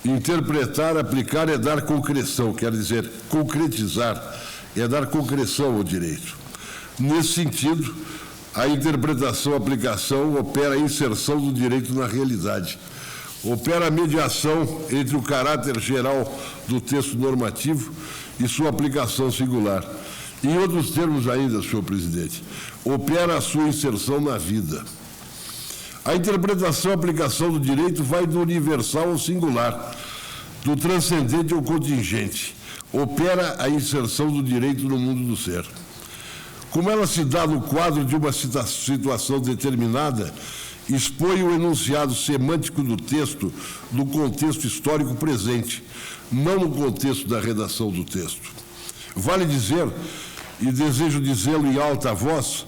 Interpretar, aplicar é dar concreção, quer dizer, concretizar, é dar concreção ao direito. Nesse sentido, a interpretação, aplicação, opera a inserção do direito na realidade. Opera a mediação entre o caráter geral do texto normativo e sua aplicação singular. Em outros termos ainda, senhor presidente, opera a sua inserção na vida. A interpretação e aplicação do direito vai do universal ao singular, do transcendente ao contingente. Opera a inserção do direito no mundo do ser. Como ela se dá no quadro de uma situação determinada, expõe o enunciado semântico do texto no contexto histórico presente, não no contexto da redação do texto. Vale dizer, e desejo dizê-lo em alta voz,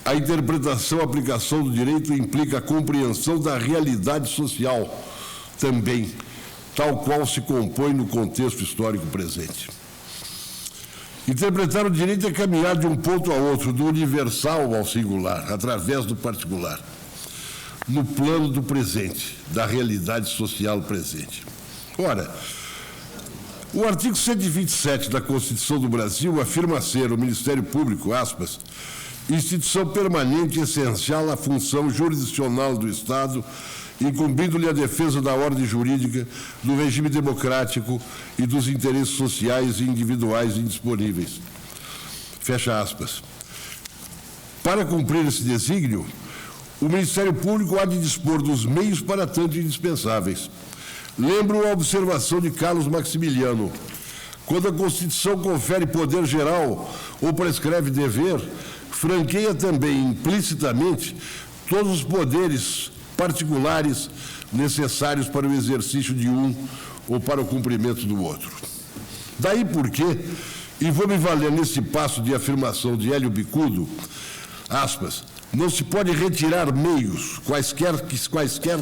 a interpretação e aplicação do direito implica a compreensão da realidade social também, tal qual se compõe no contexto histórico presente. Interpretar o direito é caminhar de um ponto a outro, do universal ao singular, através do particular, no plano do presente, da realidade social presente. Ora, o artigo 127 da Constituição do Brasil afirma ser o Ministério Público, aspas, instituição permanente e essencial à função jurisdicional do Estado, incumbindo-lhe a defesa da ordem jurídica, do regime democrático e dos interesses sociais e individuais indisponíveis. Fecha aspas. Para cumprir esse desígnio, o Ministério Público há de dispor dos meios para tanto indispensáveis. Lembro a observação de Carlos Maximiliano. Quando a Constituição confere poder geral ou prescreve dever, franqueia também implicitamente todos os poderes particulares necessários para o exercício de um ou para o cumprimento do outro. Daí porque, e vou me valer nesse passo de afirmação de Hélio Bicudo, aspas, não se pode retirar meios, quaisquer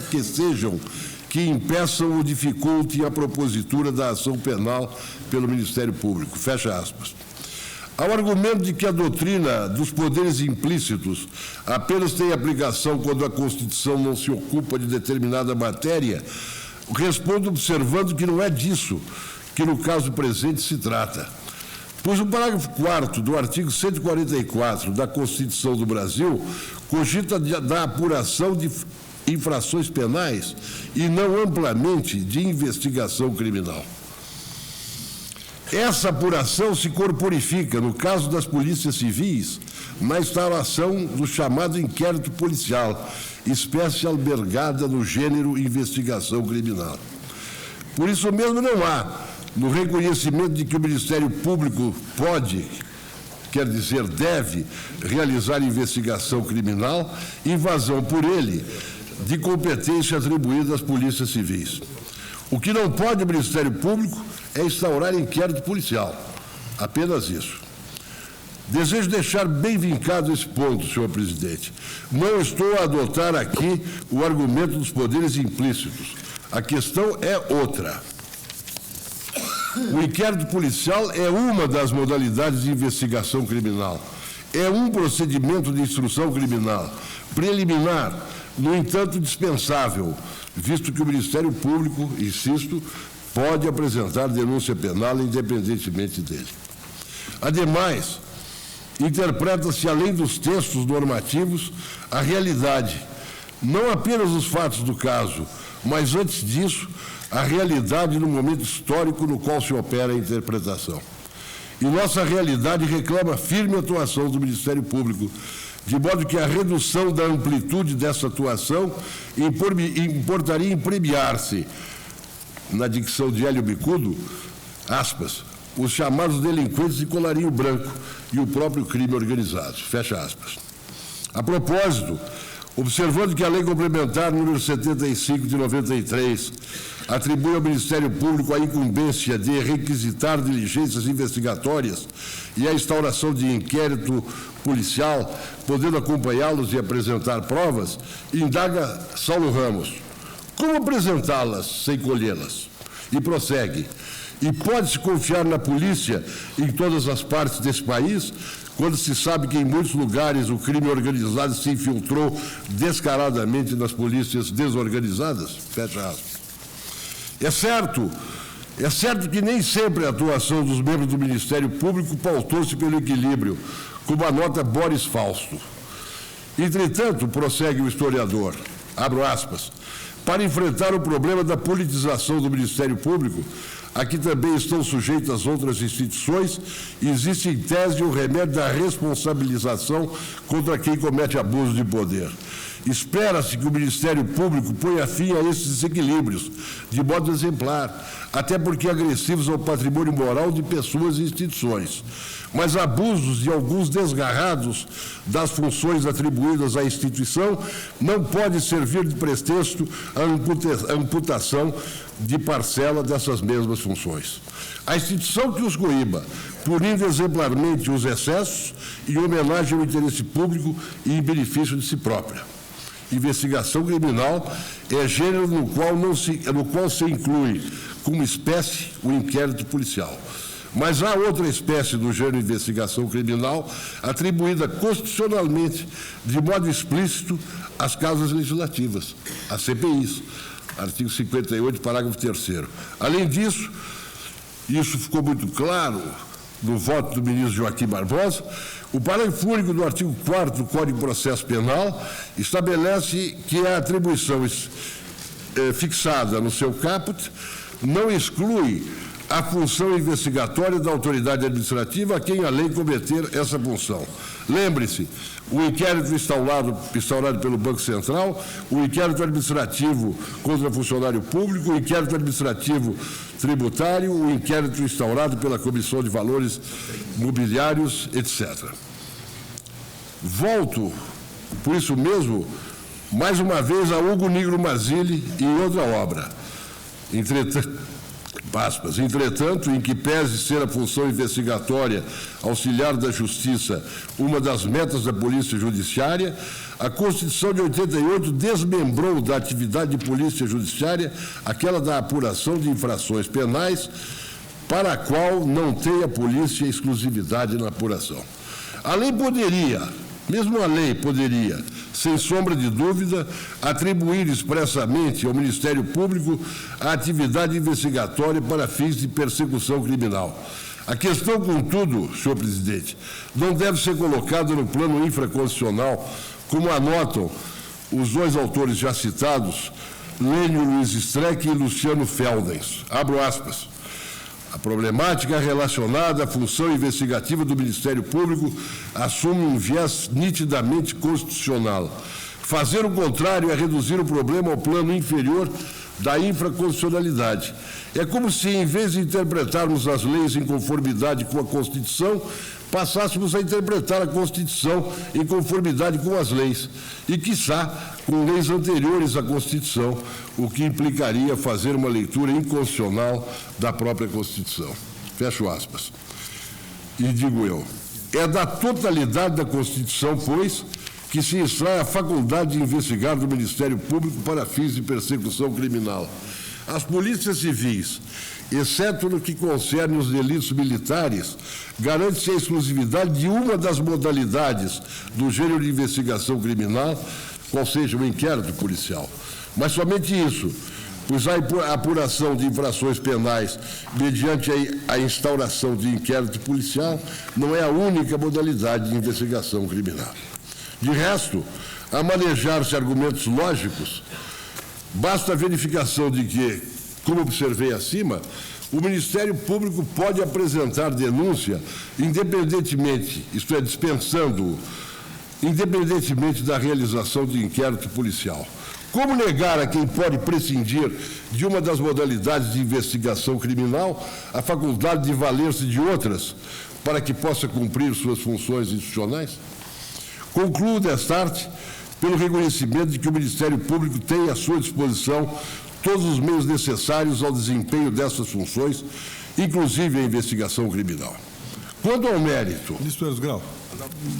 que sejam, que impeçam ou dificultem a propositura da ação penal pelo Ministério Público. Fecha aspas. Ao argumento de que a doutrina dos poderes implícitos apenas tem aplicação quando a Constituição não se ocupa de determinada matéria, respondo observando que não é disso que no caso presente se trata. Pois o parágrafo 4º do artigo 144 da Constituição do Brasil cogita da apuração de infrações penais e não amplamente de investigação criminal. Essa apuração se corporifica, no caso das polícias civis, na instalação do chamado inquérito policial, espécie albergada no gênero investigação criminal. Por isso mesmo não há, no reconhecimento de que o Ministério Público pode, quer dizer, deve, realizar investigação criminal, invasão por ele de competência atribuída às polícias civis. O que não pode o Ministério Público é instaurar inquérito policial. Apenas isso. Desejo deixar bem vincado esse ponto, senhor presidente. Não estou a adotar aqui o argumento dos poderes implícitos. A questão é outra. O inquérito policial é uma das modalidades de investigação criminal. É um procedimento de instrução criminal, preliminar, no entanto dispensável, visto que o Ministério Público, insisto, pode apresentar denúncia penal independentemente dele. Ademais, interpreta-se, além dos textos normativos, a realidade, não apenas os fatos do caso, mas, antes disso, a realidade no momento histórico no qual se opera a interpretação. E nossa realidade reclama firme atuação do Ministério Público, de modo que a redução da amplitude dessa atuação importaria em premiar-se, na dicção de Hélio Bicudo, aspas, os chamados delinquentes de colarinho branco e o próprio crime organizado, fecha aspas. A propósito, observando que a Lei Complementar número 75 de 93 atribui ao Ministério Público a incumbência de requisitar diligências investigatórias e a instauração de inquérito policial, podendo acompanhá-los e apresentar provas, indaga Saulo Ramos. Como apresentá-las sem colhê-las? E prossegue. E pode-se confiar na polícia em todas as partes desse país, quando se sabe que em muitos lugares o crime organizado se infiltrou descaradamente nas polícias desorganizadas? Fecha aspas. É certo que nem sempre a atuação dos membros do Ministério Público pautou-se pelo equilíbrio, como anota Boris Fausto. Entretanto, prossegue o historiador, abro aspas, para enfrentar o problema da politização do Ministério Público, a que também estão sujeitas outras instituições, existe em tese o remédio da responsabilização contra quem comete abuso de poder. Espera-se que o Ministério Público ponha fim a esses desequilíbrios, de modo exemplar, até porque agressivos ao patrimônio moral de pessoas e instituições. Mas abusos de alguns desgarrados das funções atribuídas à instituição não pode servir de pretexto à imputação de parcela dessas mesmas funções. A instituição que os coíba, punindo exemplarmente os excessos, em homenagem ao interesse público e em benefício de si própria. Investigação criminal é gênero no qual se inclui como espécie o inquérito policial. Mas há outra espécie do gênero de investigação criminal atribuída constitucionalmente, de modo explícito, às casas legislativas, às CPIs, artigo 58, parágrafo 3º. Além disso, isso ficou muito claro no voto do ministro Joaquim Barbosa, o parágrafo único do artigo 4º do Código de Processo Penal estabelece que a atribuição fixada no seu caput não exclui a função investigatória da autoridade administrativa a quem a lei cometer essa função. Lembre-se, o inquérito instaurado pelo Banco Central, o inquérito administrativo contra funcionário público, o inquérito administrativo tributário, o inquérito instaurado pela Comissão de Valores Mobiliários, etc. Volto, por isso mesmo, mais uma vez a Hugo Nigro Mazzilli em outra obra. Entretanto, em que pese ser a função investigatória auxiliar da Justiça uma das metas da Polícia Judiciária, a Constituição de 88 desmembrou da atividade de Polícia Judiciária aquela da apuração de infrações penais, para a qual não tem a polícia exclusividade na apuração. A lei poderia, mesmo a lei poderia, sem sombra de dúvida, atribuir expressamente ao Ministério Público a atividade investigatória para fins de persecução criminal. A questão, contudo, senhor presidente, não deve ser colocada no plano infraconstitucional, como anotam os dois autores já citados, Lênio Luiz Streck e Luciano Feldens. Abro aspas. A problemática relacionada à função investigativa do Ministério Público assume um viés nitidamente constitucional. Fazer o contrário é reduzir o problema ao plano inferior da infraconstitucionalidade. É como se, em vez de interpretarmos as leis em conformidade com a Constituição, passássemos a interpretar a Constituição em conformidade com as leis e, quiçá, com leis anteriores à Constituição, o que implicaria fazer uma leitura inconstitucional da própria Constituição. Fecho aspas. E digo eu, é da totalidade da Constituição, pois, que se extrai a faculdade de investigar do Ministério Público para fins de persecução criminal. As polícias civis, exceto no que concerne os delitos militares, garante-se a exclusividade de uma das modalidades do gênero de investigação criminal, qual seja o inquérito policial. Mas somente isso, pois a apuração de infrações penais mediante a instauração de inquérito policial não é a única modalidade de investigação criminal. De resto, a manejar-se argumentos lógicos, basta a verificação de que, como observei acima, o Ministério Público pode apresentar denúncia independentemente, isto é, dispensando-o, independentemente da realização de inquérito policial. Como negar a quem pode prescindir de uma das modalidades de investigação criminal a faculdade de valer-se de outras para que possa cumprir suas funções institucionais? Concluo desta arte pelo reconhecimento de que o Ministério Público tem à sua disposição todos os meios necessários ao desempenho dessas funções, inclusive a investigação criminal. Quanto ao mérito... Ministro Eros Grau,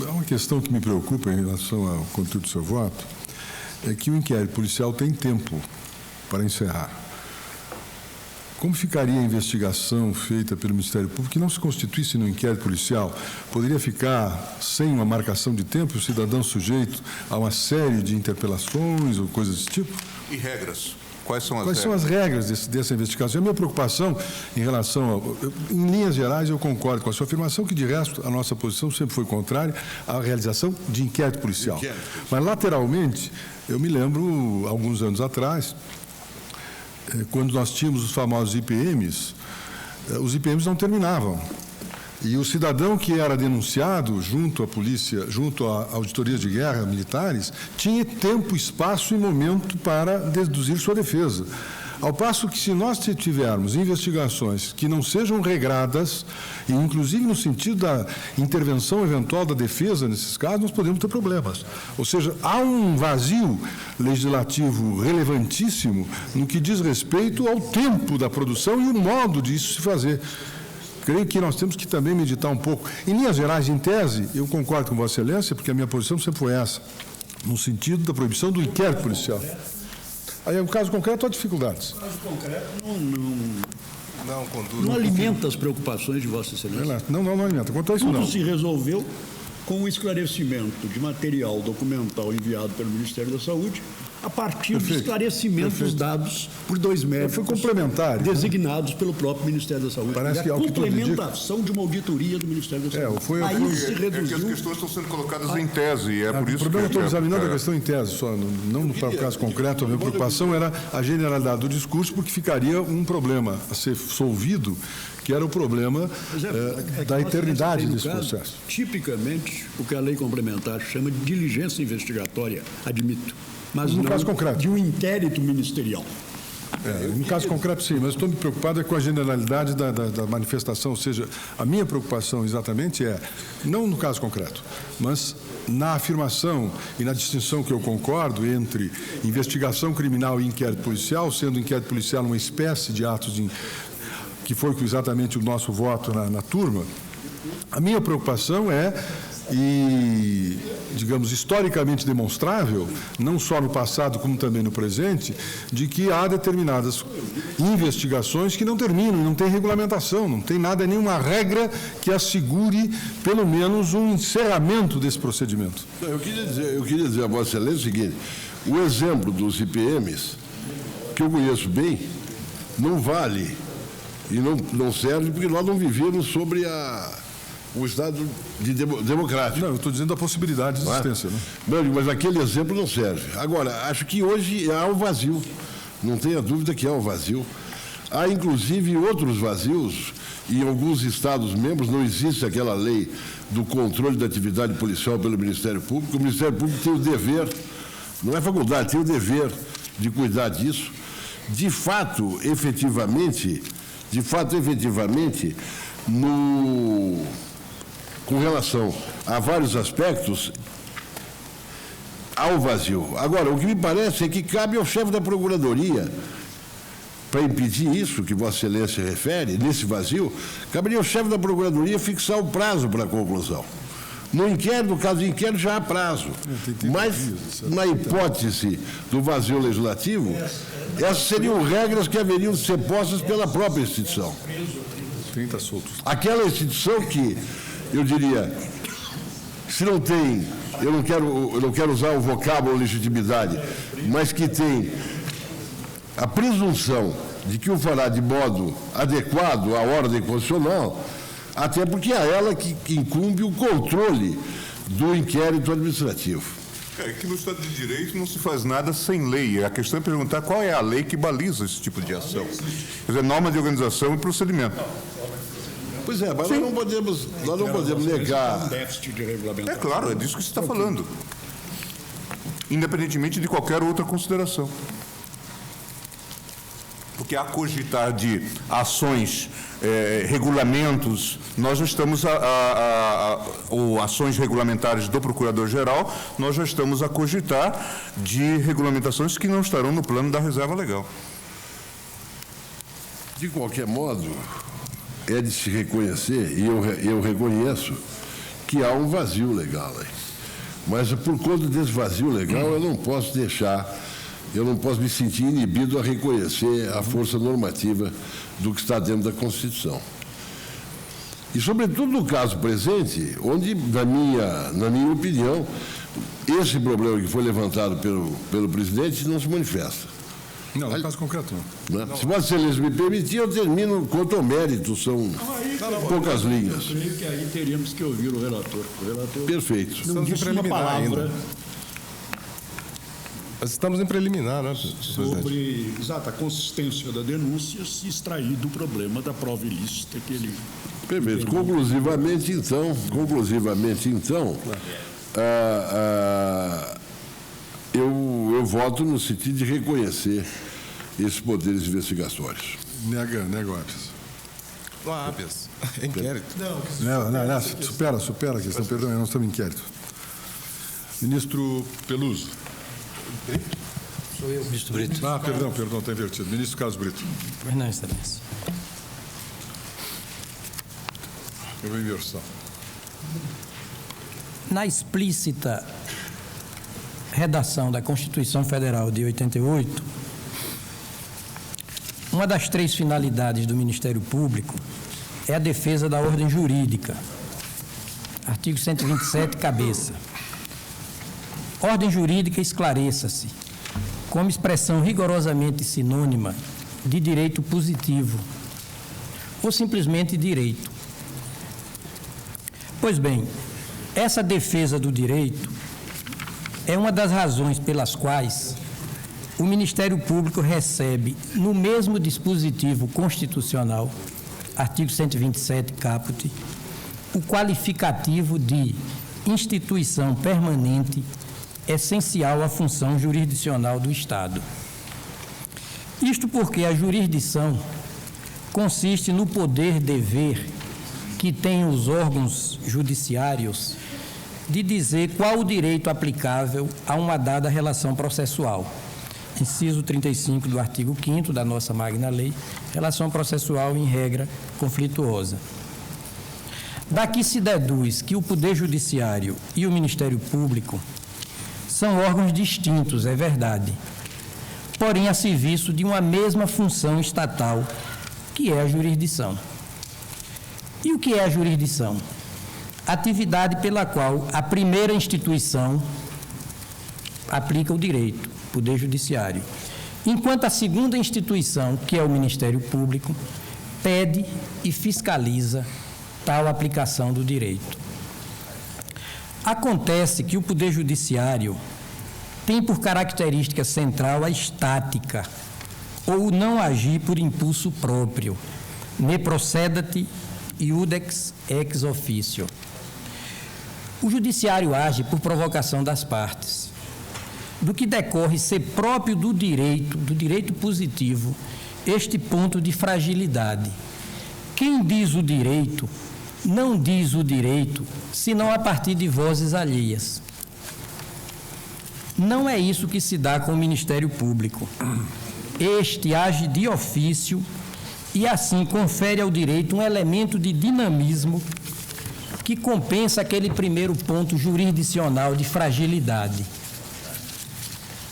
há uma questão que me preocupa em relação ao conteúdo do seu voto, é que o inquérito policial tem tempo para encerrar. Como ficaria a investigação feita pelo Ministério Público que não se constituísse no inquérito policial? Poderia ficar sem uma marcação de tempo, o cidadão sujeito a uma série de interpelações ou coisas desse tipo? E regras. Quais são as regras dessa investigação? A minha preocupação em relação em linhas gerais, eu concordo com a sua afirmação, que de resto a nossa posição sempre foi contrária à realização de inquérito policial. Mas lateralmente, eu me lembro, alguns anos atrás, quando nós tínhamos os famosos IPMs, os IPMs não terminavam. E o cidadão que era denunciado junto à polícia, junto a auditorias de guerra militares, tinha tempo, espaço e momento para deduzir sua defesa. Ao passo que, se nós tivermos investigações que não sejam regradas, e inclusive no sentido da intervenção eventual da defesa nesses casos, nós podemos ter problemas. Ou seja, há um vazio legislativo relevantíssimo no que diz respeito ao tempo da produção e o modo disso se fazer. Creio que nós temos que também meditar um pouco. Em linhas gerais, em tese, eu concordo com Vossa Excelência, porque a minha posição sempre foi essa, no sentido da proibição do inquérito policial. Aí, no caso concreto, há dificuldades. O caso concreto não alimenta as preocupações de Vossa Excelência. Não alimenta. Quanto a isso, Tudo não. se resolveu com o esclarecimento de material documental enviado pelo Ministério da Saúde, a partir de esclarecimentos dados por 2 médicos foi complementar, designados pelo próprio Ministério da Saúde. Parece que a ao que tudo complementação de uma auditoria do Ministério da Saúde. Aí se reduziu. É que as questões estão sendo colocadas em tese, e é por isso que... O problema, eu estou examinando a questão em tese, só, não para o caso concreto. A minha preocupação era a generalidade do discurso, porque ficaria um problema a ser solvido, que era o problema da eternidade desse processo. Tipicamente, o que a lei complementar chama de diligência investigatória, admito, mas no não caso concreto. De um inquérito ministerial. No caso concreto, sim, mas estou me preocupado com a generalidade da manifestação, ou seja, a minha preocupação exatamente é, não no caso concreto, mas na afirmação e na distinção que eu concordo entre investigação criminal e inquérito policial, sendo o inquérito policial uma espécie de atos que foi exatamente o nosso voto na turma. A minha preocupação é, e, digamos, historicamente demonstrável, não só no passado como também no presente, de que há determinadas investigações que não terminam, não tem regulamentação, não tem nada, nenhuma regra que assegure, pelo menos, um encerramento desse procedimento. Eu queria dizer a Vossa Excelência o seguinte: o exemplo dos IPMs, que eu conheço bem, não vale e não serve porque nós não vivemos sobre o Estado democrático. Não, eu estou dizendo a possibilidade de existência. Não, mas aquele exemplo não serve. Agora, acho que hoje há um vazio. Não tenha dúvida que há um vazio. Há, inclusive, outros vazios. Em alguns Estados-membros não existe aquela lei do controle da atividade policial pelo Ministério Público. O Ministério Público tem o dever, não é faculdade, tem o dever de cuidar disso. De fato, efetivamente, com relação a vários aspectos, há um vazio. Agora, o que me parece é que cabe ao chefe da Procuradoria, para impedir isso que Vossa Excelência refere, nesse vazio, caberia ao chefe da Procuradoria fixar o prazo para a conclusão. No inquérito, no caso de inquérito, já há prazo. Mas, na hipótese do vazio legislativo, essas seriam regras que haveriam de ser postas pela própria instituição. 30 soltos. Aquela instituição que, eu diria, se não tem, eu não quero usar o vocábulo legitimidade, mas que tem a presunção de que o fará de modo adequado à ordem constitucional, até porque é ela que incumbe o controle do inquérito administrativo. É que no Estado de Direito não se faz nada sem lei. A questão é perguntar qual é a lei que baliza esse tipo de ação. Quer dizer, norma de organização e procedimento. Pois é, mas nós não podemos negar. Déficit de regulamentação. É claro, é disso que você está falando. Independentemente de qualquer outra consideração. Porque a cogitar de ações, regulamentos, nós já estamos, ou ações regulamentares do Procurador-Geral, nós já estamos a cogitar de regulamentações que não estarão no plano da reserva legal. De qualquer modo, é de se reconhecer, e eu reconheço, que há um vazio legal aí. Mas por conta desse vazio legal, eu não posso me sentir inibido a reconhecer a força normativa do que está dentro da Constituição. E, sobretudo, no caso presente, onde, na minha opinião, esse problema que foi levantado pelo presidente não se manifesta. Não, no caso concreto não. Né? Se Vossa Excelência me permitir, eu termino quanto ao mérito, são poucas linhas. Eu creio que aí teríamos que ouvir o relator. O relator Perfeito. não Estamos em disse uma preliminar palavra ainda. Nós estamos em preliminar, né, presidente? sobre a consistência da denúncia se extrair do problema da prova ilícita que ele... Perfeito. Conclusivamente, então, eu voto no sentido de reconhecer esses poderes investigatórios. Nego habeas. Não há habeas. É inquérito. Não, supera a questão, perdão, nós estamos em inquérito. Ministro Peluso. Sou eu, ministro Brito. Perdão, está invertido. Ministro Carlos Brito. Mas não, excelência. Houve inversão. Na explícita redação da Constituição Federal de 88, uma das 3 finalidades do Ministério Público é a defesa da ordem jurídica. Artigo 127, cabeça. Ordem jurídica, esclareça-se, como expressão rigorosamente sinônima de direito positivo, ou simplesmente direito. Pois bem, essa defesa do direito é uma das razões pelas quais o Ministério Público recebe, no mesmo dispositivo constitucional, artigo 127, caput, o qualificativo de instituição permanente essencial à função jurisdicional do Estado. Isto porque a jurisdição consiste no poder-dever que têm os órgãos judiciários de dizer qual o direito aplicável a uma dada relação processual. Inciso 35 do artigo 5º da nossa Magna Lei, relação processual em regra conflituosa. Daqui se deduz que o Poder Judiciário e o Ministério Público são órgãos distintos, é verdade, porém a serviço de uma mesma função estatal, que é a jurisdição. E o que é a jurisdição? Atividade pela qual a primeira instituição aplica o direito, Poder Judiciário, enquanto a segunda instituição, que é o Ministério Público, pede e fiscaliza tal aplicação do direito. Acontece que o Poder Judiciário tem por característica central a estática, ou não agir por impulso próprio, ne procedat iudex ex officio. O Judiciário age por provocação das partes, do que decorre ser próprio do direito positivo, este ponto de fragilidade. Quem diz o direito, não diz o direito, senão a partir de vozes alheias. Não é isso que se dá com o Ministério Público. Este age de ofício e, assim, confere ao direito um elemento de dinamismo que compensa aquele primeiro ponto jurisdicional de fragilidade.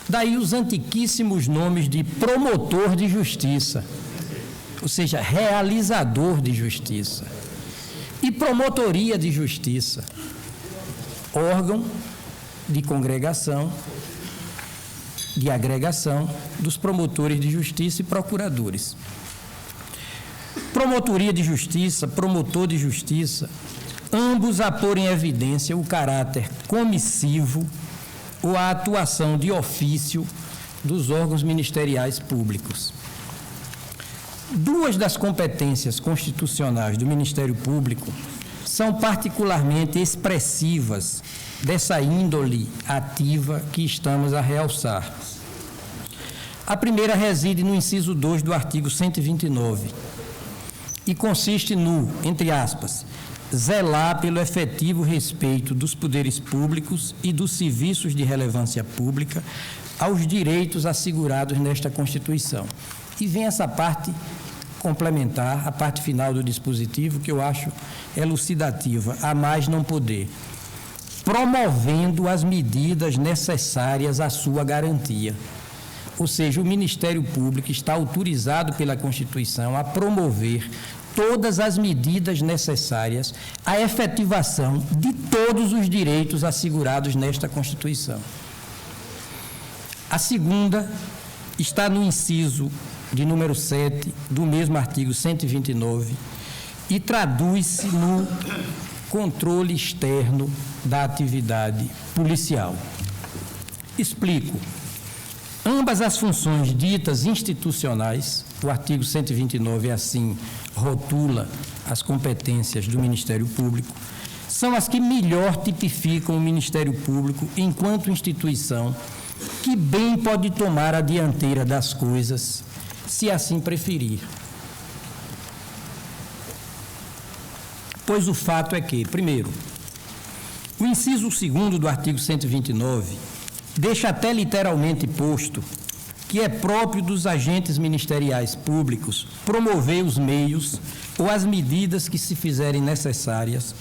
Daí os antiquíssimos nomes de promotor de justiça, ou seja, realizador de justiça, e promotoria de justiça, órgão de congregação, de agregação dos promotores de justiça e procuradores. Promotoria de justiça, promotor de justiça, ambos a pôr em evidência o caráter comissivo ou a atuação de ofício dos órgãos ministeriais públicos. Duas das competências constitucionais do Ministério Público são particularmente expressivas dessa índole ativa que estamos a realçar. A primeira reside no inciso 2 do artigo 129 e consiste no, entre aspas, zelar pelo efetivo respeito dos poderes públicos e dos serviços de relevância pública aos direitos assegurados nesta Constituição. E vem essa parte complementar, a parte final do dispositivo, que eu acho elucidativa, a mais não poder, promovendo as medidas necessárias à sua garantia. Ou seja, o Ministério Público está autorizado pela Constituição a promover todas as medidas necessárias à efetivação de todos os direitos assegurados nesta Constituição. A segunda está no inciso de número 7 do mesmo artigo 129 e traduz-se no controle externo da atividade policial. Explico. Ambas as funções ditas institucionais, o artigo 129 assim rotula as competências do Ministério Público, são as que melhor tipificam o Ministério Público enquanto instituição que bem pode tomar a dianteira das coisas, se assim preferir. Pois o fato é que, primeiro, o inciso 2º do artigo 129 deixa até literalmente posto que é próprio dos agentes ministeriais públicos promover os meios ou as medidas que se fizerem necessárias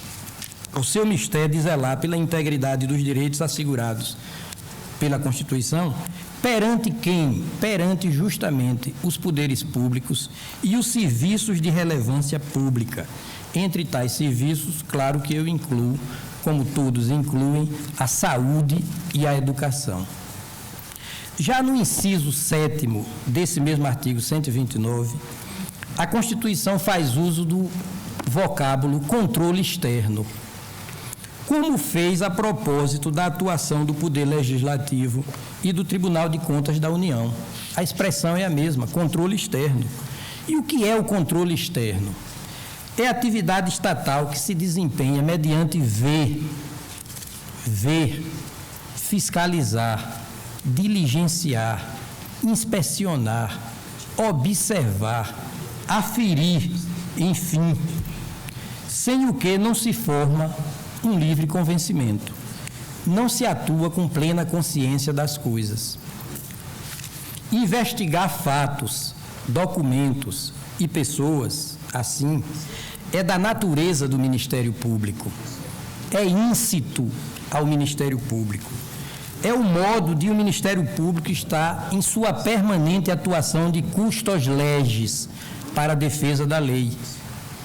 ao seu mistério de zelar pela integridade dos direitos assegurados pela Constituição, perante quem? Perante justamente os poderes públicos e os serviços de relevância pública. Entre tais serviços, claro que eu incluo, como todos incluem, a saúde e a educação. Já no inciso 7º desse mesmo artigo 129, a Constituição faz uso do vocábulo controle externo, como fez a propósito da atuação do Poder Legislativo e do Tribunal de Contas da União. A expressão é a mesma, controle externo. E o que é o controle externo? É atividade estatal que se desempenha mediante ver, fiscalizar, diligenciar, inspecionar, observar, aferir, enfim, sem o que não se forma um livre convencimento. Não se atua com plena consciência das coisas. Investigar fatos, documentos e pessoas, assim, é da natureza do Ministério Público. É íncito ao Ministério Público. É o modo de o Ministério Público estar em sua permanente atuação de custos legis para a defesa da lei.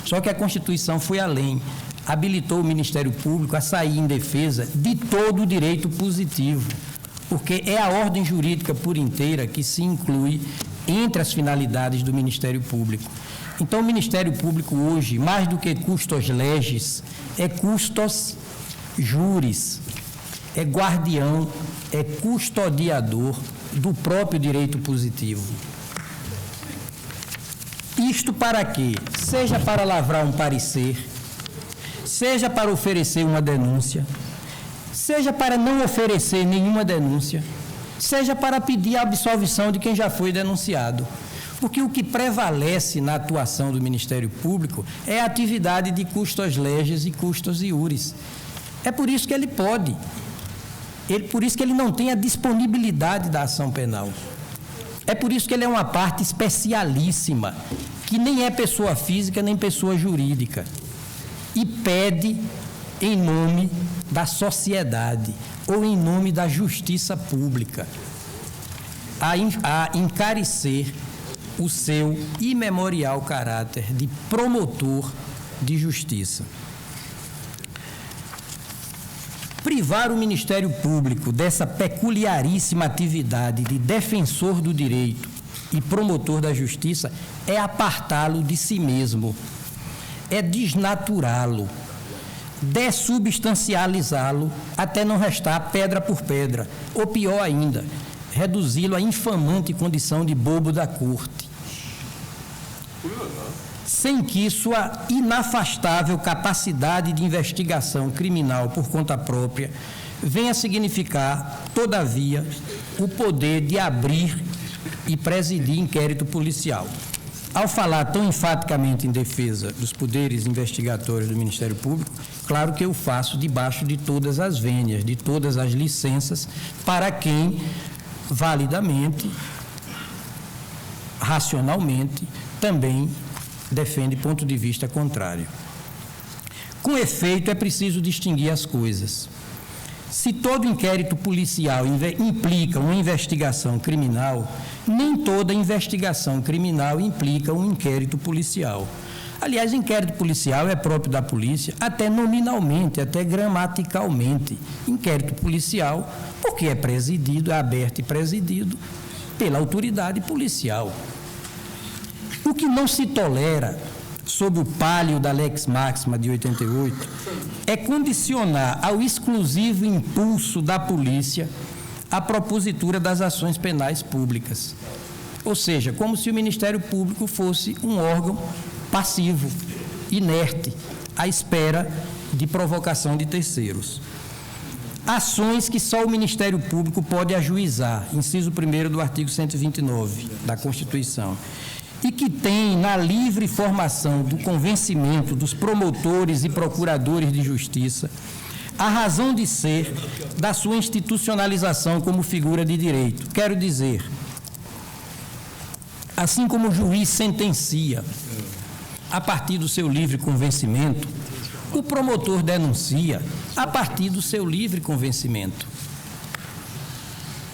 Só que a Constituição foi além. Habilitou o Ministério Público a sair em defesa de todo o direito positivo, porque é a ordem jurídica por inteira que se inclui entre as finalidades do Ministério Público. Então, o Ministério Público hoje, mais do que custos legis, é custos juris, é guardião, é custodiador do próprio direito positivo. Isto para quê? Seja para lavrar um parecer, seja para oferecer uma denúncia, seja para não oferecer nenhuma denúncia, seja para pedir a absolvição de quem já foi denunciado. Porque o que prevalece na atuação do Ministério Público é a atividade de custos legis e custos iuris. É por isso que ele pode, por isso que ele não tem a disponibilidade da ação penal. É por isso que ele é uma parte especialíssima, que nem é pessoa física nem pessoa jurídica, e pede em nome da sociedade ou em nome da justiça pública a encarecer o seu imemorial caráter de promotor de justiça. Privar o Ministério Público dessa peculiaríssima atividade de defensor do direito e promotor da justiça é apartá-lo de si mesmo, é desnaturá-lo, dessubstancializá-lo até não restar pedra por pedra, ou pior ainda, reduzi-lo à infamante condição de bobo da corte, sem que sua inafastável capacidade de investigação criminal por conta própria venha significar, todavia, o poder de abrir e presidir inquérito policial. Ao falar tão enfaticamente em defesa dos poderes investigatórios do Ministério Público, claro que eu faço debaixo de todas as vênias, de todas as licenças, para quem validamente, racionalmente, também defende ponto de vista contrário. Com efeito, é preciso distinguir as coisas. Se todo inquérito policial implica uma investigação criminal, nem toda investigação criminal implica um inquérito policial. Aliás, inquérito policial é próprio da polícia, até nominalmente, até gramaticalmente. Inquérito policial, porque é presidido, é aberto e presidido pela autoridade policial. O que não se tolera, sob o pálio da Lex Máxima de 88, é condicionar ao exclusivo impulso da polícia a propositura das ações penais públicas. Ou seja, como se o Ministério Público fosse um órgão passivo, inerte, à espera de provocação de terceiros. Ações que só o Ministério Público pode ajuizar, inciso 1º do artigo 129 da Constituição, e que tem na livre formação do convencimento dos promotores e procuradores de justiça a razão de ser da sua institucionalização como figura de direito. Quero dizer, assim como o juiz sentencia a partir do seu livre convencimento, o promotor denuncia a partir do seu livre convencimento.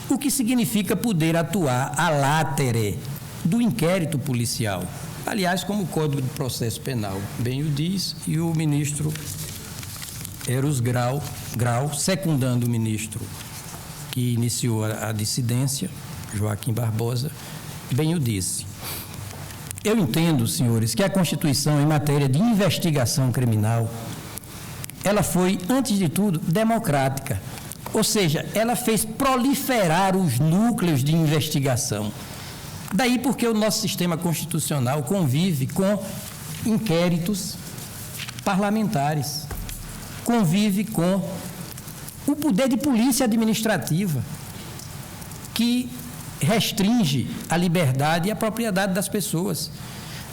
O que significa poder atuar a latere do inquérito policial. Aliás, como o Código de Processo Penal bem o diz, e o ministro Eros Grau, secundando o ministro que iniciou a dissidência, Joaquim Barbosa, bem o disse. Eu entendo, senhores, que a Constituição, em matéria de investigação criminal, ela foi, antes de tudo, democrática. Ou seja, ela fez proliferar os núcleos de investigação. Daí porque o nosso sistema constitucional convive com inquéritos parlamentares, convive com o poder de polícia administrativa, que restringe a liberdade e a propriedade das pessoas.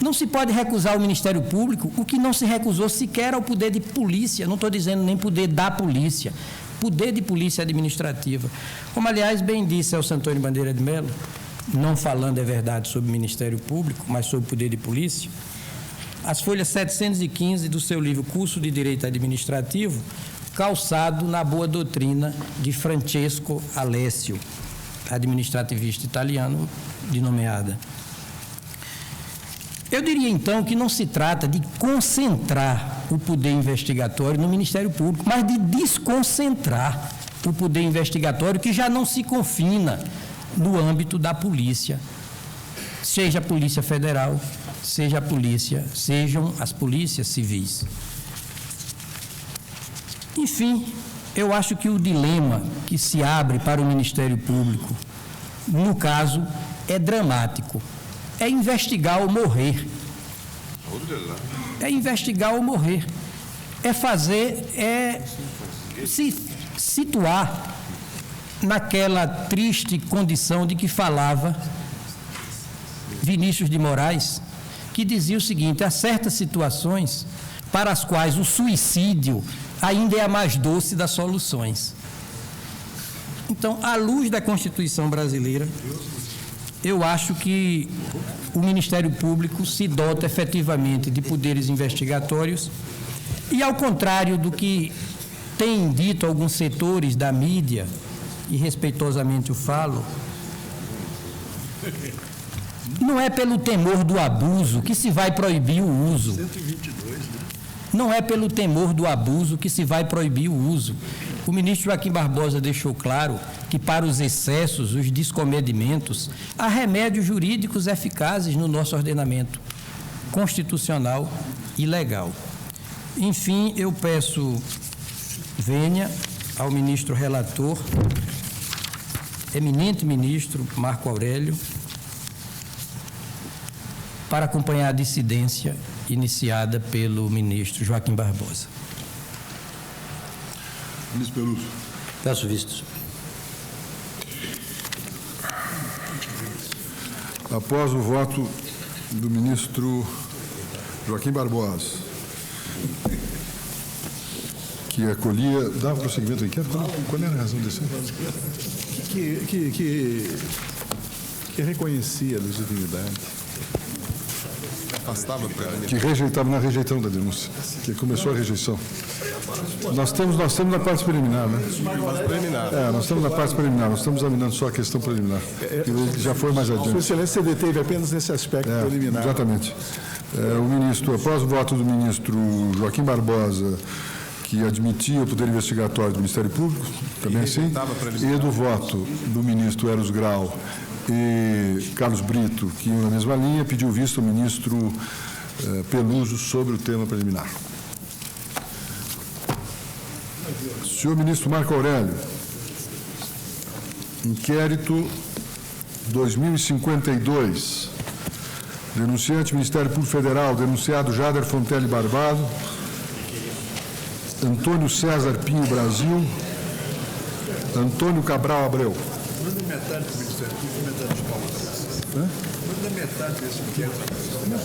Não se pode recusar ao Ministério Público o que não se recusou sequer ao poder de polícia, não estou dizendo nem poder da polícia, poder de polícia administrativa. Como, aliás, bem disse Celso Antônio Bandeira de Mello, não falando, é verdade, sobre o Ministério Público, mas sobre o poder de polícia, as folhas 715 do seu livro Curso de Direito Administrativo, calçado na boa doutrina de Francesco Alessio, administrativista italiano de nomeada. Eu diria, então, que não se trata de concentrar o poder investigatório no Ministério Público, mas de desconcentrar o poder investigatório, que já não se confina no âmbito da polícia, seja a Polícia Federal, seja a polícia, sejam as polícias civis. Enfim, eu acho que o dilema que se abre para o Ministério Público, no caso, é dramático. É investigar ou morrer. É investigar ou morrer. É fazer, se situar naquela triste condição de que falava Vinícius de Moraes, que dizia o seguinte: há certas situações para as quais o suicídio ainda é a mais doce das soluções. Então, à luz da Constituição brasileira, eu acho que o Ministério Público se dota efetivamente de poderes investigatórios e, ao contrário do que têm dito alguns setores da mídia, e respeitosamente o falo, não é pelo temor do abuso que se vai proibir o uso. Não é pelo temor do abuso que se vai proibir o uso. O ministro Joaquim Barbosa deixou claro que, para os excessos, os descomedimentos, há remédios jurídicos eficazes no nosso ordenamento constitucional e legal. Enfim, eu peço vênia ao ministro relator, eminente ministro Marco Aurélio, para acompanhar a dissidência iniciada pelo ministro Joaquim Barbosa. Ministro Peluso. Peço vistos. Após o voto do ministro Joaquim Barbosa, que acolhia... Dava prosseguimento ao inquérito? Qual era a razão desse? Que reconhecia a legitimidade. Afastava Que rejeitava na rejeição da denúncia, que começou a rejeição. Nós temos na parte preliminar, né? Nós estamos na parte preliminar, nós estamos examinando só a questão preliminar, que já foi mais adiante. Sua Excelência se deteve apenas nesse aspecto preliminar. Exatamente. O ministro, após o voto do ministro Joaquim Barbosa, que admitia o poder investigatório do Ministério Público, também assim, e do voto do ministro Eros Grau, E Carlos Brito, que na mesma linha, pediu visto ao ministro Peluso sobre o tema preliminar. Senhor ministro Marco Aurélio, inquérito 2052, denunciante Ministério Público Federal, denunciado Jader Fontelli Barbado, Antônio César Pinho Brasil, Antônio Cabral Abreu. Manda metade do Ministério Público e metade dos palmas. Manda metade desse inquérito. Não,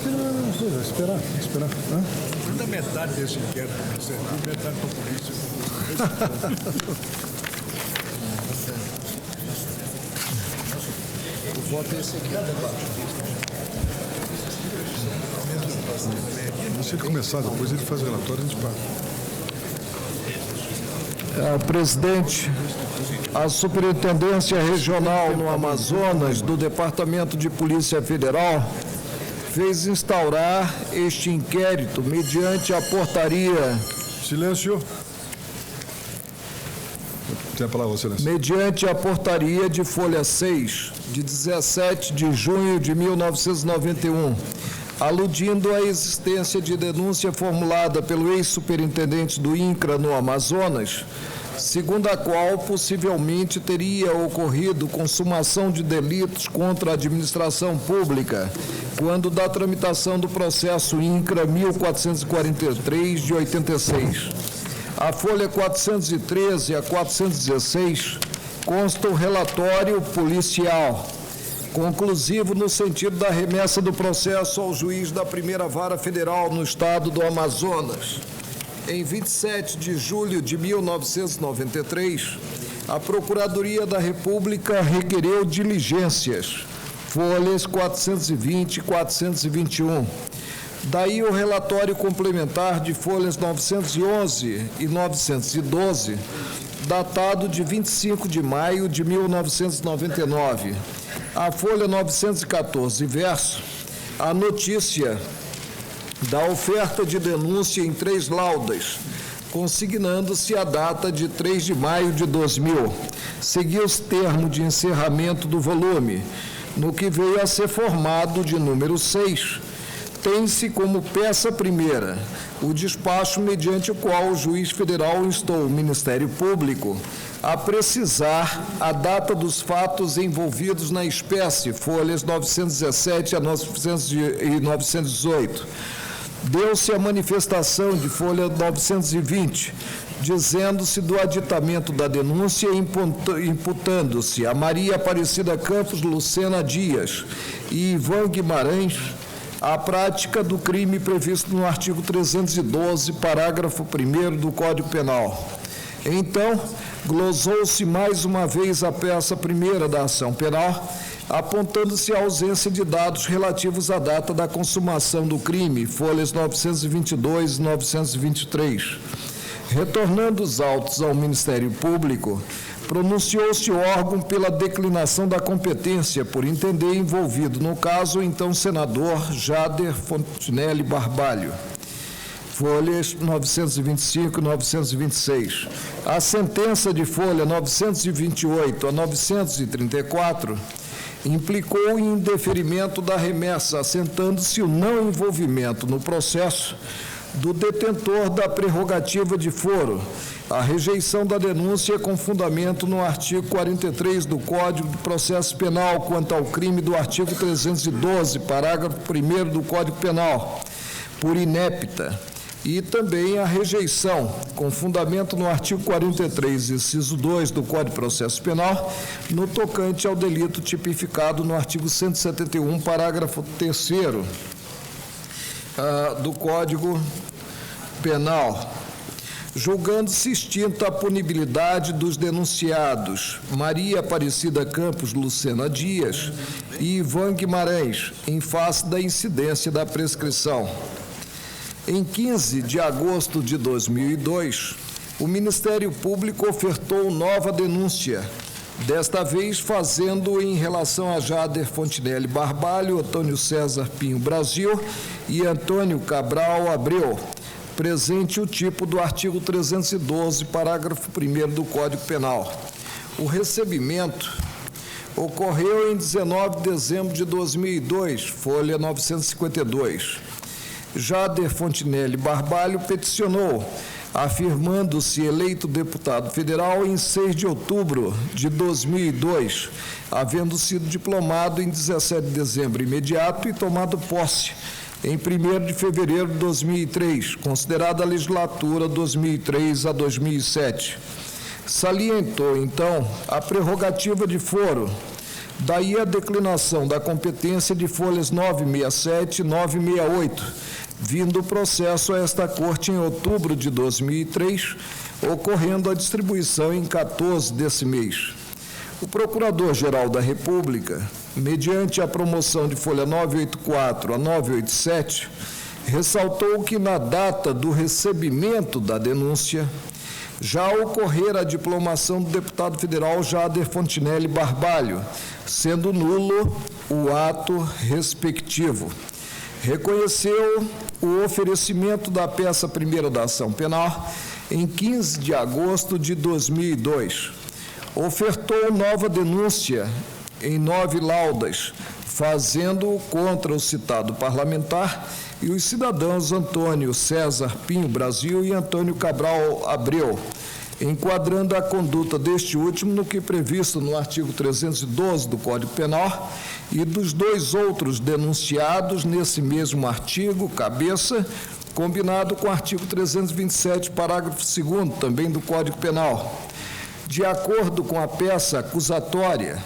esperar. Manda metade desse inquérito do Ministério Público e metade para a polícia. O voto é esse aqui, Se ele começar, depois ele faz o relatório e a gente passa. Presidente, a Superintendência Regional no Amazonas do Departamento de Polícia Federal fez instaurar este inquérito mediante a portaria... Silêncio. Tem a palavra, Excelência. Mediante a portaria de folha 6, de 17 de junho de 1991, aludindo à existência de denúncia formulada pelo ex-superintendente do INCRA no Amazonas, segundo a qual possivelmente teria ocorrido consumação de delitos contra a administração pública, quando da tramitação do processo INCRA 1443 de 86. A folha 413 a 416 consta o relatório policial, conclusivo no sentido da remessa do processo ao juiz da Primeira Vara Federal no Estado do Amazonas. Em 27 de julho de 1993, a Procuradoria da República requereu diligências, folhas 420 e 421. Daí o relatório complementar de folhas 911 e 912, datado de 25 de maio de 1999. A folha 914, verso, a notícia da oferta de denúncia em 3 laudas, consignando-se a data de 3 de maio de 2000. Seguiu-se termo de encerramento do volume, no que veio a ser formado de número 6. Tem-se como peça primeira o despacho mediante o qual o juiz federal instou o Ministério Público a precisar a data dos fatos envolvidos na espécie, folhas 917 a 918. Deu-se a manifestação de folha 920, dizendo-se do aditamento da denúncia imputando-se a Maria Aparecida Campos Lucena Dias e Ivan Guimarães a prática do crime previsto no artigo 312, parágrafo 1º do Código Penal. Então, glosou-se mais uma vez a peça primeira da ação penal, apontando-se a ausência de dados relativos à data da consumação do crime, folhas 922 e 923. Retornando os autos ao Ministério Público, pronunciou-se o órgão pela declinação da competência por entender envolvido no caso o então senador Jader Fontelli Barbalho. Folhas 925 e 926. A sentença de folha 928 a 934 implicou em indeferimento da remessa, assentando-se o não envolvimento no processo do detentor da prerrogativa de foro, a rejeição da denúncia com fundamento no artigo 43 do Código de Processo Penal quanto ao crime do artigo 312, parágrafo 1º do Código Penal, por inépta, e também a rejeição, com fundamento no artigo 43, inciso 2 do Código de Processo Penal, no tocante ao delito tipificado no artigo 171, parágrafo 3º do Código Penal, julgando-se extinta a punibilidade dos denunciados Maria Aparecida Campos Lucena Dias e Ivan Guimarães, em face da incidência da prescrição. Em 15 de agosto de 2002, o Ministério Público ofertou nova denúncia, desta vez fazendo em relação a Jader Fontelli Barbalho, Antônio César Pinho Brasil e Antônio Cabral Abreu, presente o tipo do artigo 312, parágrafo 1º do Código Penal. O recebimento ocorreu em 19 de dezembro de 2002, folha 952. Jader Fontinelli Barbalho peticionou, afirmando-se eleito deputado federal em 6 de outubro de 2002, havendo sido diplomado em 17 de dezembro imediato e tomado posse em 1º de fevereiro de 2003, considerada a legislatura 2003 a 2007. Salientou, então, a prerrogativa de foro, daí a declinação da competência de folhas 967 e 968, vindo o processo a esta Corte em outubro de 2003, ocorrendo a distribuição em 14 desse mês. O Procurador-Geral da República, mediante a promoção de folha 984 a 987, ressaltou que na data do recebimento da denúncia, já ocorrera a diplomação do deputado federal Jader Fontinelli Barbalho, sendo nulo o ato respectivo. Reconheceu o oferecimento da peça primeira da ação penal em 15 de agosto de 2002. Ofertou nova denúncia em 9 laudas, fazendo contra o citado parlamentar e os cidadãos Antônio César Pinho Brasil e Antônio Cabral Abreu, enquadrando a conduta deste último no que previsto no artigo 312 do Código Penal e dos 2 outros denunciados nesse mesmo artigo, cabeça, combinado com o artigo 327, parágrafo 2º, também do Código Penal. De acordo com a peça acusatória,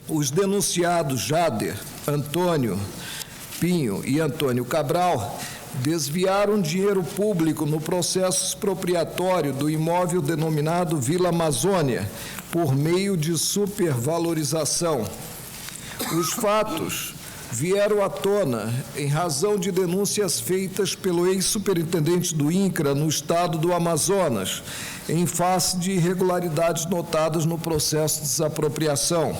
os denunciados Jader, Antônio Pinho e Antônio Cabral desviaram dinheiro público no processo expropriatório do imóvel denominado Vila Amazônia, por meio de supervalorização. Os fatos vieram à tona em razão de denúncias feitas pelo ex-superintendente do INCRA no estado do Amazonas, em face de irregularidades notadas no processo de desapropriação.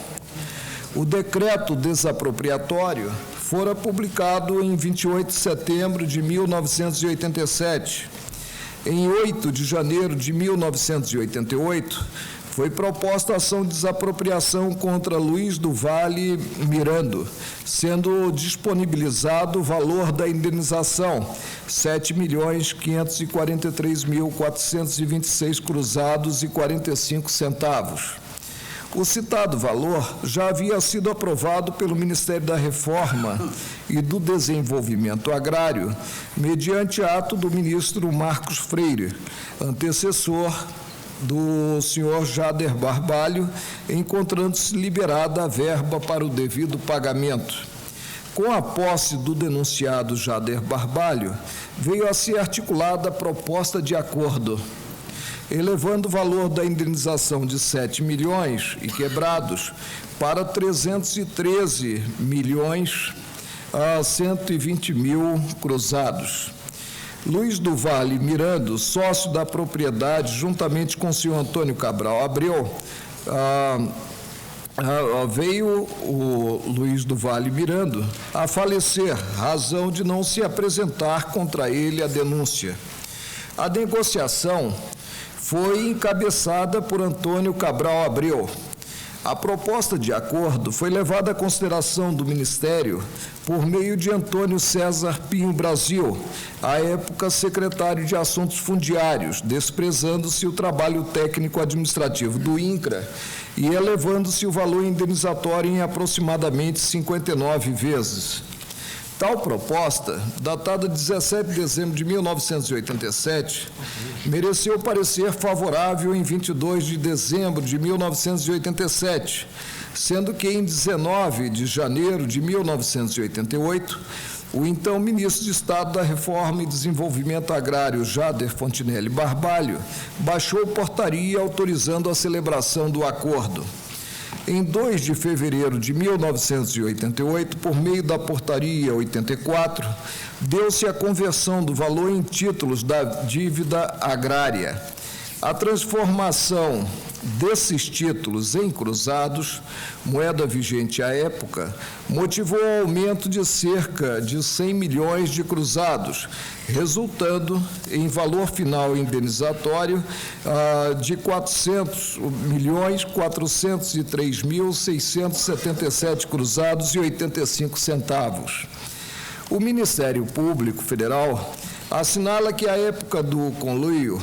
O decreto desapropriatório fora publicado em 28 de setembro de 1987. Em 8 de janeiro de 1988, foi proposta a ação de desapropriação contra Luiz do Vale Mirando, sendo disponibilizado o valor da indenização, R$ 7.543.426 cruzados e 45 centavos. O citado valor já havia sido aprovado pelo Ministério da Reforma e do Desenvolvimento Agrário, mediante ato do ministro Marcos Freire, antecessor do senhor Jader Barbalho, encontrando-se liberada a verba para o devido pagamento. Com a posse do denunciado Jader Barbalho, veio a ser articulada a proposta de acordo, elevando o valor da indenização de 7 milhões e quebrados para 313 milhões a 120 mil cruzados. Luiz do Vale Mirando, sócio da propriedade, juntamente com o senhor Antônio Cabral Abreu, veio o Luiz do Vale Mirando a falecer, razão de não se apresentar contra ele a denúncia. A negociação foi encabeçada por Antônio Cabral Abreu. A proposta de acordo foi levada à consideração do Ministério por meio de Antônio César Pinho Brasil, à época secretário de Assuntos Fundiários, desprezando-se o trabalho técnico-administrativo do INCRA e elevando-se o valor indenizatório em aproximadamente 59 vezes. Tal proposta, datada de 17 de dezembro de 1987, mereceu parecer favorável em 22 de dezembro de 1987, sendo que em 19 de janeiro de 1988, o então ministro de Estado da Reforma e Desenvolvimento Agrário, Jader Fontinelli Barbalho, baixou portaria autorizando a celebração do acordo. Em 2 de fevereiro de 1988, por meio da portaria 84, deu-se a conversão do valor em títulos da dívida agrária. A transformação desses títulos em cruzados, moeda vigente à época, motivou o aumento de cerca de 100 milhões de cruzados, resultando em valor final indenizatório de 400.403.677 cruzados e 85 centavos. O Ministério Público Federal assinala que, à época do conluio,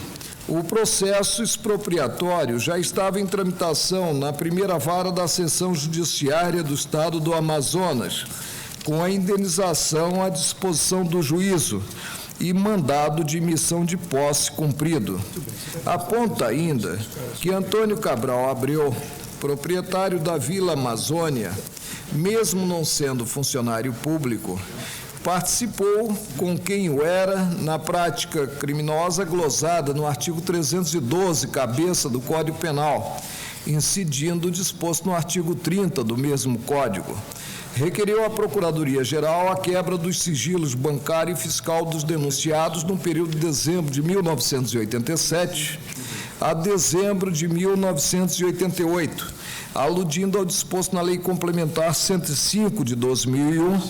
o processo expropriatório já estava em tramitação na primeira vara da Seção Judiciária do Estado do Amazonas, com a indenização à disposição do juízo e mandado de missão de posse cumprido. Aponta ainda que Antônio Cabral Abreu, proprietário da Vila Amazônia, mesmo não sendo funcionário público, participou com quem o era na prática criminosa glosada no artigo 312, cabeça do Código Penal, incidindo o disposto no artigo 30 do mesmo Código. Requeriu à Procuradoria-Geral a quebra dos sigilos bancário e fiscal dos denunciados no período de dezembro de 1987 a dezembro de 1988, aludindo ao disposto na Lei Complementar 105 de 2001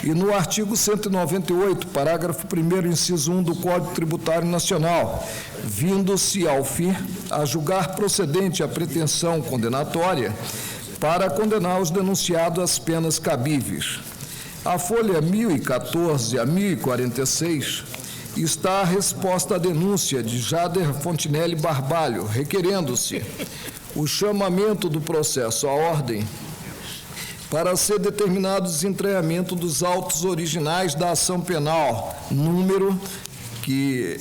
e no artigo 198, parágrafo 1º, inciso 1 do Código Tributário Nacional, vindo-se, ao fim, a julgar procedente a pretensão condenatória para condenar os denunciados às penas cabíveis. A folha 1014 a 1046 está a resposta à denúncia de Jader Fontinelli Barbalho, requerendo-se o chamamento do processo à ordem para ser determinado o desentranhamento dos autos originais da ação penal, número, e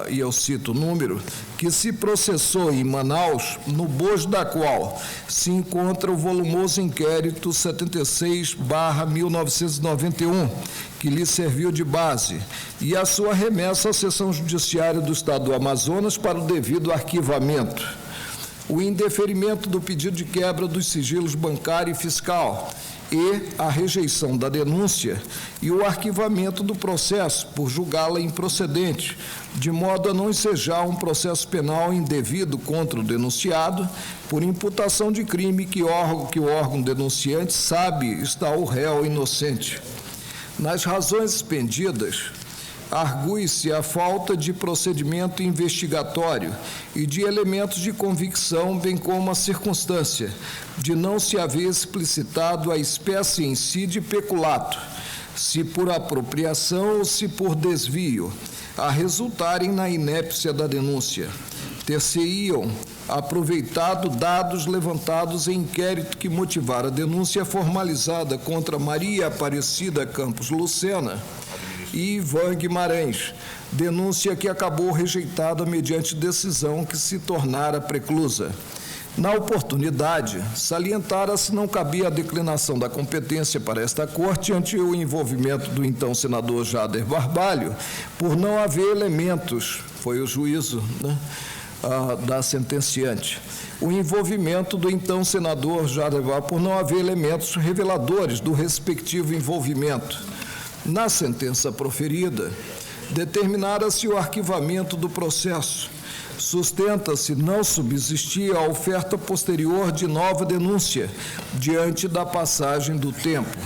eu cito o número, que se processou em Manaus, no bojo da qual se encontra o volumoso inquérito 76/1991, que lhe serviu de base, e a sua remessa à Seção Judiciária do Estado do Amazonas para o devido arquivamento. O indeferimento do pedido de quebra dos sigilos bancário e fiscal e a rejeição da denúncia e o arquivamento do processo por julgá-la improcedente, de modo a não ensejar um processo penal indevido contra o denunciado por imputação de crime que o órgão denunciante sabe está o réu inocente. Nas razões expendidas, argue-se a falta de procedimento investigatório e de elementos de convicção, bem como a circunstância de não se haver explicitado a espécie em si de peculato, se por apropriação ou se por desvio, a resultarem na inépcia da denúncia. Ter-se-iam aproveitado dados levantados em inquérito que motivara a denúncia formalizada contra Maria Aparecida Campos Lucena e Ivan Guimarães, denúncia que acabou rejeitada mediante decisão que se tornara preclusa. Na oportunidade, salientara-se não cabia a declinação da competência para esta Corte ante o envolvimento do então senador Jader Barbalho, por não haver elementos, foi o juízo, da sentenciante, o envolvimento do então senador Jader Barbalho, por não haver elementos reveladores do respectivo envolvimento. Na sentença proferida, determinara-se o arquivamento do processo. Sustenta-se não subsistir a oferta posterior de nova denúncia diante da passagem do tempo.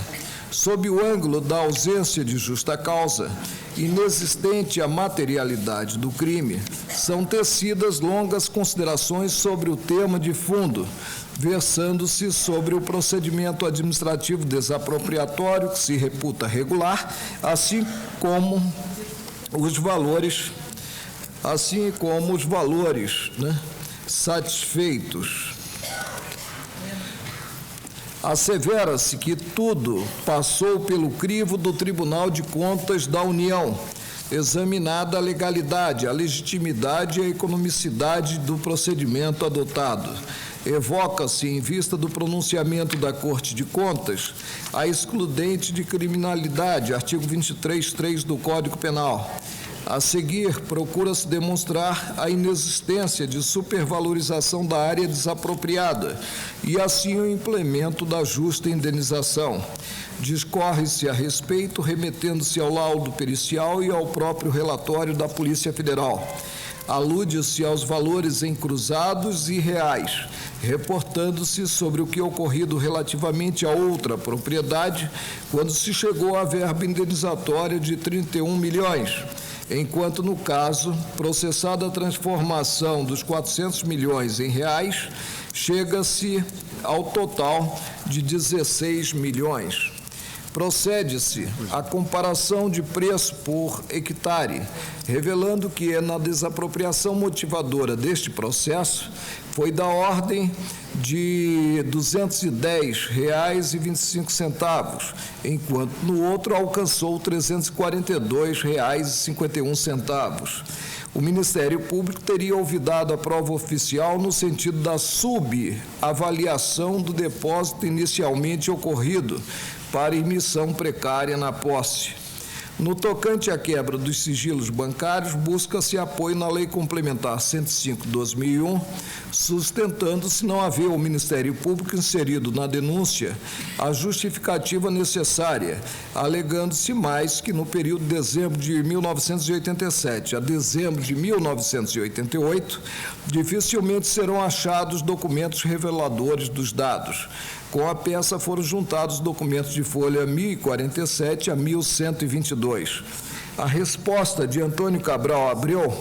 Sob o ângulo da ausência de justa causa, inexistente a materialidade do crime, são tecidas longas considerações sobre o tema de fundo, versando-se sobre o procedimento administrativo desapropriatório que se reputa regular, assim como os valores satisfeitos. Assevera-se que tudo passou pelo crivo do Tribunal de Contas da União, examinada a legalidade, a legitimidade e a economicidade do procedimento adotado. Evoca-se, em vista do pronunciamento da Corte de Contas, a excludente de criminalidade, artigo 23.3 do Código Penal. A seguir, procura-se demonstrar a inexistência de supervalorização da área desapropriada e, assim, o implemento da justa indenização. Discorre-se a respeito, remetendo-se ao laudo pericial e ao próprio relatório da Polícia Federal. Alude-se aos valores em cruzados e reais, reportando-se sobre o que ocorrido relativamente a outra propriedade, quando se chegou à verba indenizatória de 31 milhões, enquanto, no caso, processada a transformação dos 400 milhões em reais, chega-se ao total de 16 milhões. Procede-se à comparação de preço por hectare, revelando que na desapropriação motivadora deste processo foi da ordem de R$ 210,25, enquanto no outro alcançou R$ 342,51. O Ministério Público teria olvidado a prova oficial no sentido da subavaliação do depósito inicialmente ocorrido para emissão precária na posse. No tocante à quebra dos sigilos bancários, busca-se apoio na Lei Complementar 105/2001, sustentando-se não haver o Ministério Público inserido na denúncia a justificativa necessária, alegando-se mais que no período de dezembro de 1987 a dezembro de 1988, dificilmente serão achados documentos reveladores dos dados. Com a peça foram juntados documentos de folha 1047 a 1122. A resposta de Antônio Cabral Abreu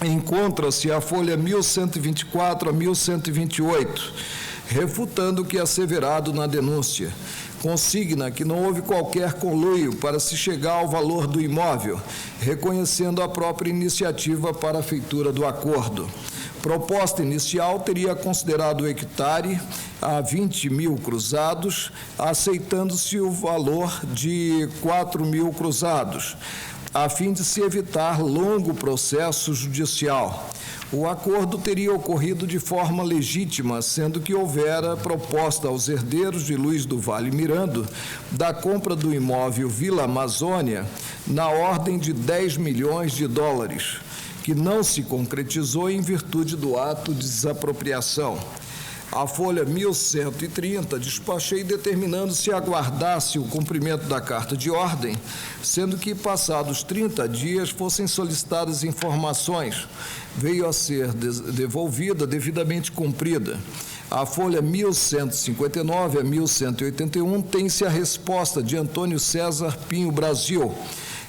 encontra-se a folha 1124 a 1128, refutando o que é asseverado na denúncia. Consigna que não houve qualquer conluio para se chegar ao valor do imóvel, reconhecendo a própria iniciativa para a feitura do acordo. Proposta inicial teria considerado o hectare a 20 mil cruzados, aceitando-se o valor de 4 mil cruzados, a fim de se evitar longo processo judicial. O acordo teria ocorrido de forma legítima, sendo que houvera proposta aos herdeiros de Luiz do Vale Mirando da compra do imóvel Vila Amazônia na ordem de 10 milhões de dólares, que não se concretizou em virtude do ato de desapropriação. A folha 1130 despachei determinando-se aguardasse o cumprimento da carta de ordem, sendo que, passados 30 dias, fossem solicitadas informações. Veio a ser devolvida, devidamente cumprida. A folha 1159 a 1181 tem-se a resposta de Antônio César Pinho Brasil,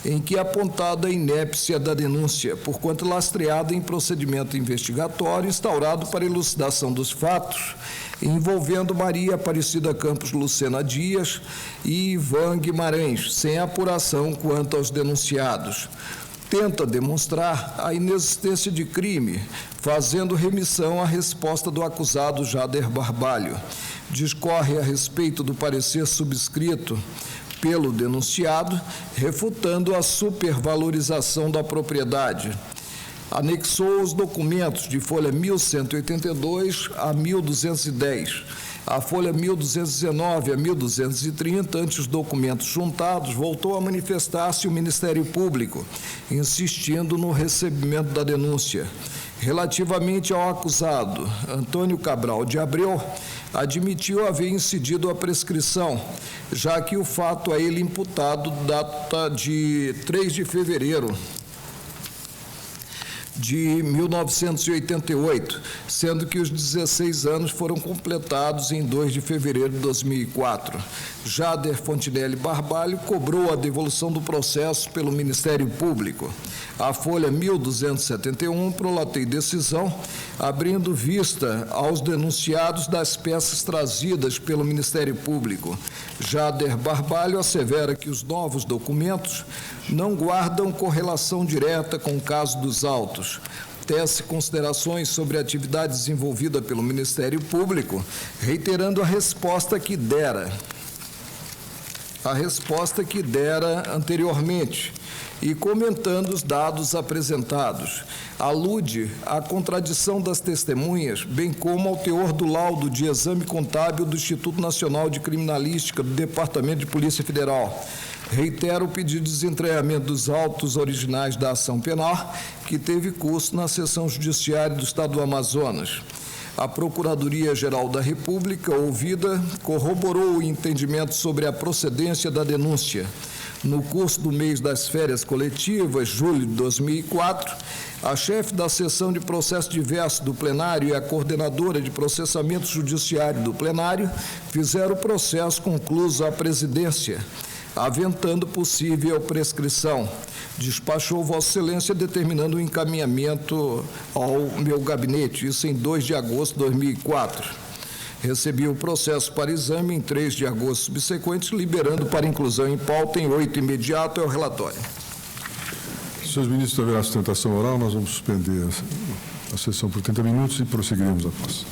em que é apontada a inépcia da denúncia, porquanto lastreada em procedimento investigatório instaurado para elucidação dos fatos, envolvendo Maria Aparecida Campos Lucena Dias e Ivan Guimarães, sem apuração quanto aos denunciados. Tenta demonstrar a inexistência de crime, fazendo remissão à resposta do acusado Jader Barbalho. Discorre a respeito do parecer subscrito pelo denunciado, refutando a supervalorização da propriedade. Anexou os documentos de folha 1182 a 1210, a folha 1219 a 1230, ante os documentos juntados, voltou a manifestar-se o Ministério Público, insistindo no recebimento da denúncia. Relativamente ao acusado, Antônio Cabral de Abreu, admitiu haver incidido a prescrição, já que o fato a ele imputado data de 3 de fevereiro de 1988, sendo que os 16 anos foram completados em 2 de fevereiro de 2004. Jader Fontinelli Barbalho cobrou a devolução do processo pelo Ministério Público. A folha 1271 prolatei decisão, abrindo vista aos denunciados das peças trazidas pelo Ministério Público. Jader Barbalho assevera que os novos documentos não guardam correlação direta com o caso dos autos. Tece considerações sobre a atividade desenvolvida pelo Ministério Público, reiterando a resposta que dera anteriormente e comentando os dados apresentados. Alude à contradição das testemunhas, bem como ao teor do laudo de exame contábil do Instituto Nacional de Criminalística do Departamento de Polícia Federal. Reitero o pedido de desentranhamento dos autos originais da ação penal, que teve curso na Seção Judiciária do Estado do Amazonas. A Procuradoria-Geral da República, ouvida, corroborou o entendimento sobre a procedência da denúncia. No curso do mês das férias coletivas, julho de 2004, a chefe da seção de processo diverso do plenário e a coordenadora de processamento judiciário do plenário fizeram o processo concluso à presidência, aventando possível prescrição. Despachou Vossa Excelência determinando o encaminhamento ao meu gabinete, isso em 2 de agosto de 2004. Recebi o processo para exame em 3 de agosto subsequentes, liberando para inclusão em pauta em 8 imediato ao relatório. Senhores ministros, haverá sustentação oral, nós vamos suspender a sessão por 30 minutos e prosseguiremos após.